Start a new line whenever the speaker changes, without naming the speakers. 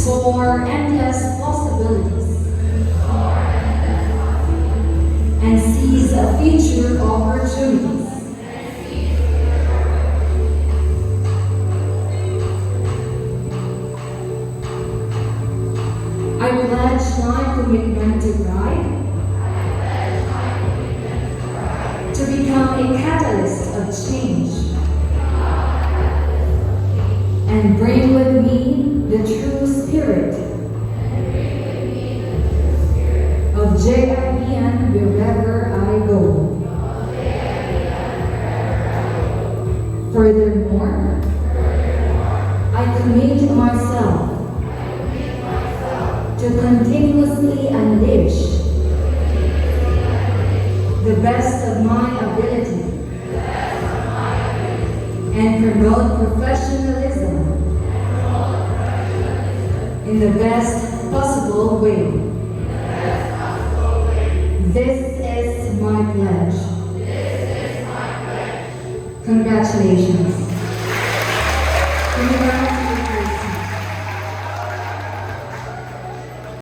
explore endless possibilities, and seize future opportunities. I pledge my commitment to pride, to become a catalyst of change, and bring with me the true spirit of JIBN wherever I go. Furthermore, I commit myself to continuously unleash the best of my ability and promote professionalism in the best possible way. This is my pledge. Congratulations.